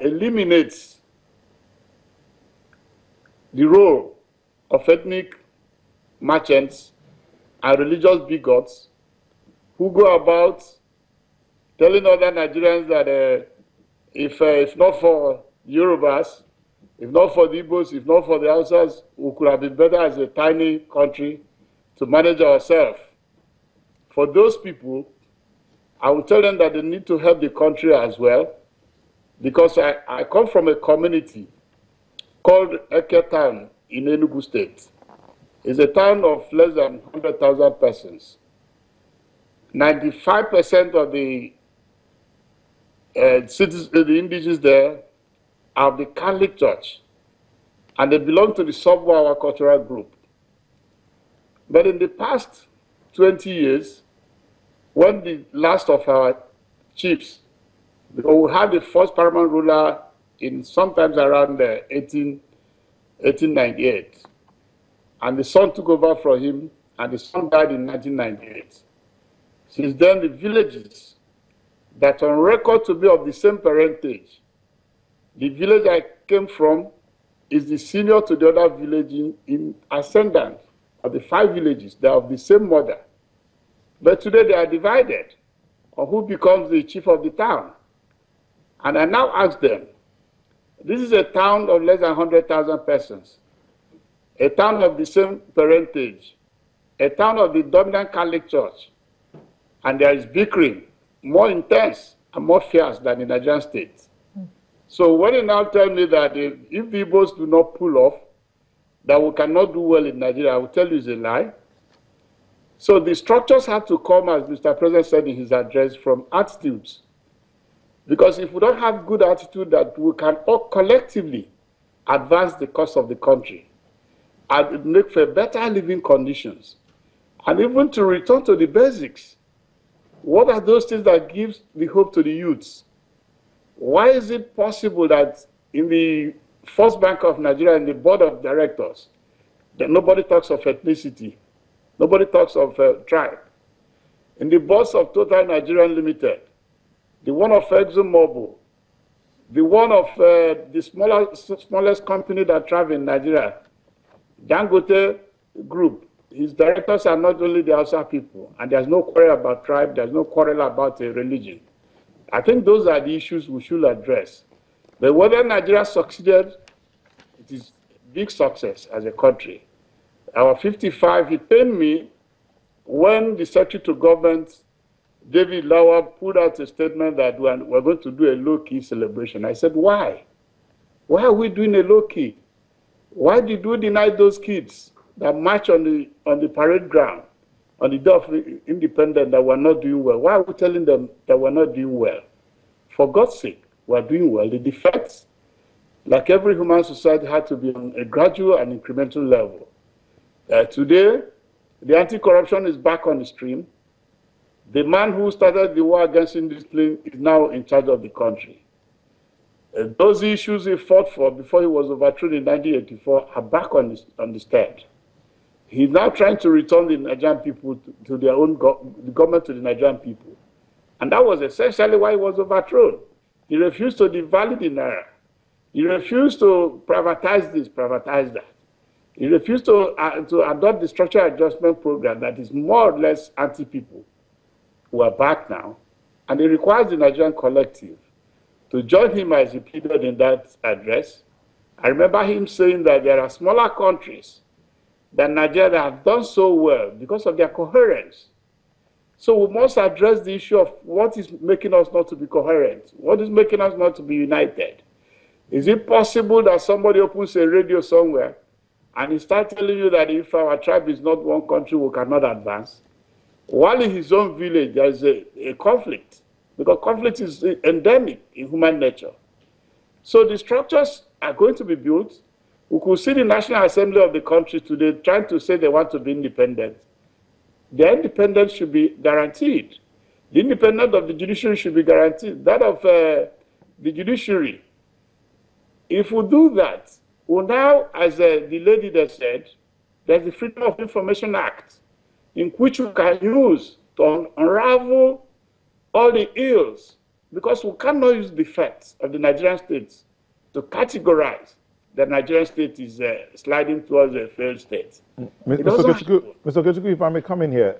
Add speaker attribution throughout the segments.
Speaker 1: eliminates the role of ethnic merchants and religious bigots who go about telling other Nigerians that if not for Yorubas, if not for the Igbos, if not for the Hausas, we could have been better as a tiny country to manage ourselves. For those people, I will tell them that they need to help the country as well, because I come from a community called Eke Town in Enugu State. It's a town of less than 100,000 persons. 95% of the citizens, the indigenous there, are of the Catholic Church, and they belong to the Sobwa cultural group. But in the past 20 years, when the last of our chiefs, because we had the first paramount ruler in sometimes around 1898, and the son took over from him, and the son died in 1998. Since then, the villages that are on record to be of the same parentage, the village I came from is the senior to the other village in ascendant of the 5 villages. They are of the same mother. But today they are divided on who becomes the chief of the town. And I now ask them, this is a town of less than 100,000 persons, a town of the same parentage, a town of the dominant Catholic Church, and there is bickering, more intense and more fierce than in Nigerian state. So when you now tell me that if the Igbos do not pull off, that we cannot do well in Nigeria, I will tell you it's a lie. So the structures have to come, as Mr. President said in his address, from attitudes. Because if we don't have good attitude that we can all collectively advance the cause of the country and make for better living conditions, and even to return to the basics. What are those things that gives the hope to the youths? Why is it possible that in the First Bank of Nigeria, in the board of directors, that nobody talks of ethnicity, nobody talks of tribe? In the boards of Total Nigerian Limited, the one of ExxonMobil, the one of the smallest company that travel in Nigeria, Dangote Group, his directors are not only the Hausa people, and there's no quarrel about tribe, there's no quarrel about religion. I think those are the issues we should address. But whether Nigeria succeeded, it is a big success as a country. Our 55, it pained me when the Secretary to Government, David Lawa, put out a statement that we're going to do a low-key celebration. I said, why? Why are we doing a low-key? Why did we deny those kids that march on the parade ground on the day of independence that we're not doing well? Why are we telling them that we're not doing well? For God's sake, we're doing well. The defects, like every human society, had to be on a gradual and incremental level. Today, the anti-corruption is back on the stream. The man who started the war against indiscipline is now in charge of the country. Those issues he fought for before he was overthrown in 1984 are back on the stand. He's now trying to return the Nigerian people to their own government, to the Nigerian people. And that was essentially why he was overthrown. He refused to devalue the Naira. He refused to privatize this, privatize that. He refused to adopt the structural adjustment program that is more or less anti-people who are back now. And it requires the Nigerian collective to join him as he pleaded in that address. I remember him saying that there are smaller countries than Nigeria that have done so well because of their coherence. So we must address the issue of what is making us not to be coherent. What is making us not to be united? Is it possible that somebody opens a radio somewhere and he starts telling you that if our tribe is not one country, we cannot advance? While in his own village, there is a conflict, because conflict is endemic in human nature. So the structures are going to be built. We could see the National Assembly of the country today trying to say they want to be independent. Their independence should be guaranteed. The independence of the judiciary should be guaranteed. That of the judiciary. If we do that, well now, as the lady that said, there's the Freedom of Information Act, in which we can use to unravel all the ills because we cannot use the facts of the Nigerian states to categorize the Nigerian state is sliding towards a failed state.
Speaker 2: Mr. Okechukwu, if I may come in here.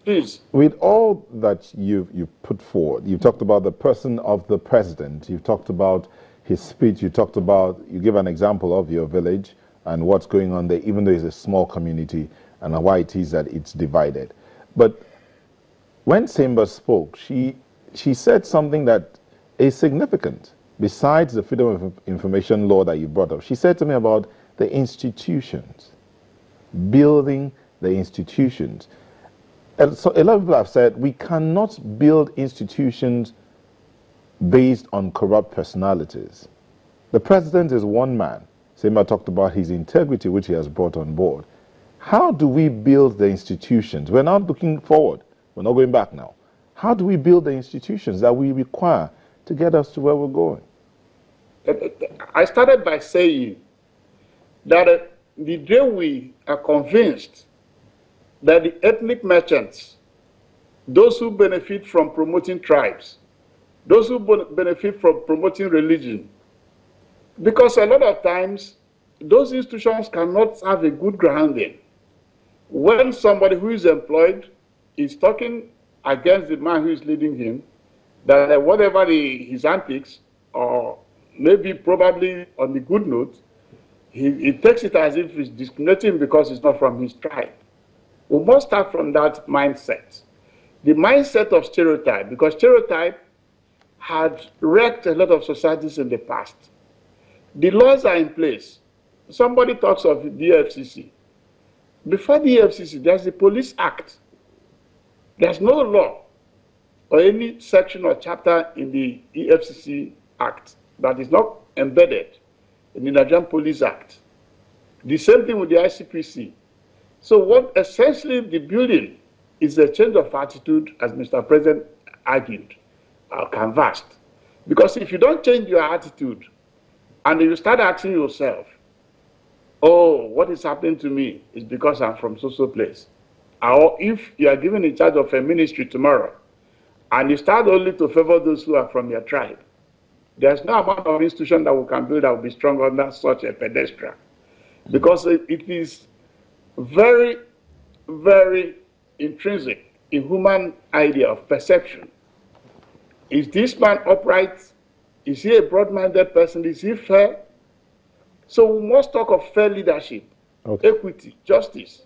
Speaker 1: Please.
Speaker 2: With all that you've put forward, you talked about the person of the president, you talked about his speech, you gave an example of your village and what's going on there, even though it's a small community, and why it is that it's divided. But when Semba spoke, she said something that is significant. Besides the Freedom of Information law that you brought up, she said to me about the institutions, building the institutions. And so a lot of people have said we cannot build institutions based on corrupt personalities. The president is one man. Semba talked about his integrity, which he has brought on board. How do we build the institutions? We're not looking forward. We're not going back now. How do we build the institutions that we require to get us to where we're going?
Speaker 1: I started by saying that the day we are convinced that the ethnic merchants, those who benefit from promoting tribes, those who benefit from promoting religion, because a lot of times those institutions cannot have a good grounding. When somebody who is employed is talking against the man who is leading him, that whatever his antics, or maybe probably on the good note, he takes it as if he's discriminating because it's not from his tribe. We must start from that mindset. The mindset of stereotype, because stereotype had wrecked a lot of societies in the past. The laws are in place. Somebody talks of the EFCC. Before the EFCC, there's the Police Act. There's no law or any section or chapter in the EFCC Act that is not embedded in the Nigerian Police Act. The same thing with the ICPC. So what essentially the building is a change of attitude, as Mr. President argued, canvassed. Because if you don't change your attitude and you start asking yourself, oh, what is happening to me is because I'm from so-so place. Or if you are given in charge of a ministry tomorrow and you start only to favor those who are from your tribe, there's no amount of institution that we can build that will be stronger than such a pedestrian. Because it is very, very intrinsic in human idea of perception. Is this man upright? Is he a broad-minded person? Is he fair? So we must talk of fair leadership, equity, justice.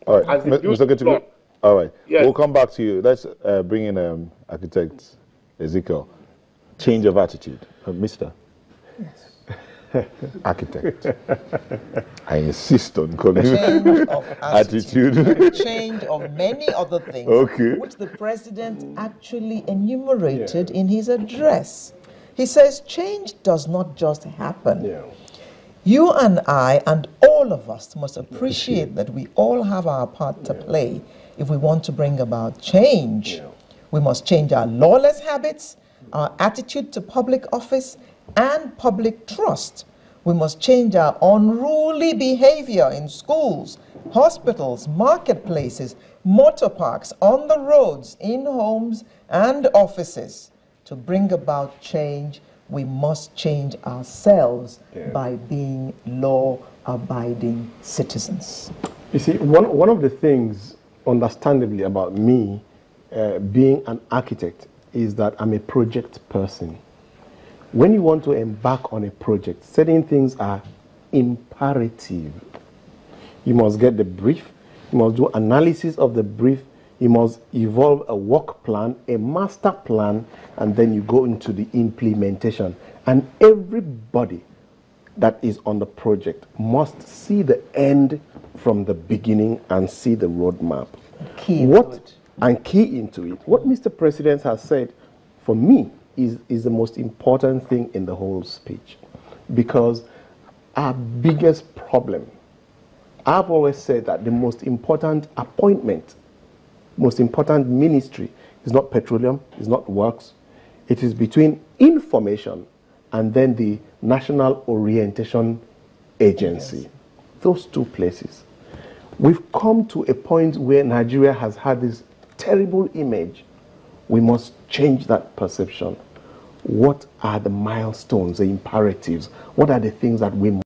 Speaker 2: All right, Mr. Okechukwu. All right, yes. We'll come back to you. Let's bring in architect Ezekiel. Change of attitude. Mr. Yes. Architect. I insist on calling
Speaker 3: change of
Speaker 2: attitude.
Speaker 3: Change of many other things, which the president actually enumerated in his address. He says change does not just happen. Yeah. You and I and all of us must appreciate that we all have our part to play if we want to bring about change. Yeah. We must change our lawless habits, our attitude to public office, and public trust. We must change our unruly behavior in schools, hospitals, marketplaces, motor parks, on the roads, in homes, and offices. To bring about change, we must change ourselves by being law-abiding citizens.
Speaker 4: You see, one of the things, understandably, about me being an architect is that I'm a project person. When you want to embark on a project, certain things are imperative. You must get the brief, you must do analysis of the brief, you must evolve a work plan, a master plan, and then you go into the implementation. And everybody that is on the project must see the end from the beginning and see the roadmap. Key into it. What Mr. President has said, for me, is the most important thing in the whole speech. Because our biggest problem, I've always said that the most important appointment, most important ministry is not petroleum, is not works. It is between information and then the National Orientation Agency. Yes. Those two places. We've come to a point where Nigeria has had this terrible image We must change that perception. What are the milestones, the imperatives? What are the things that we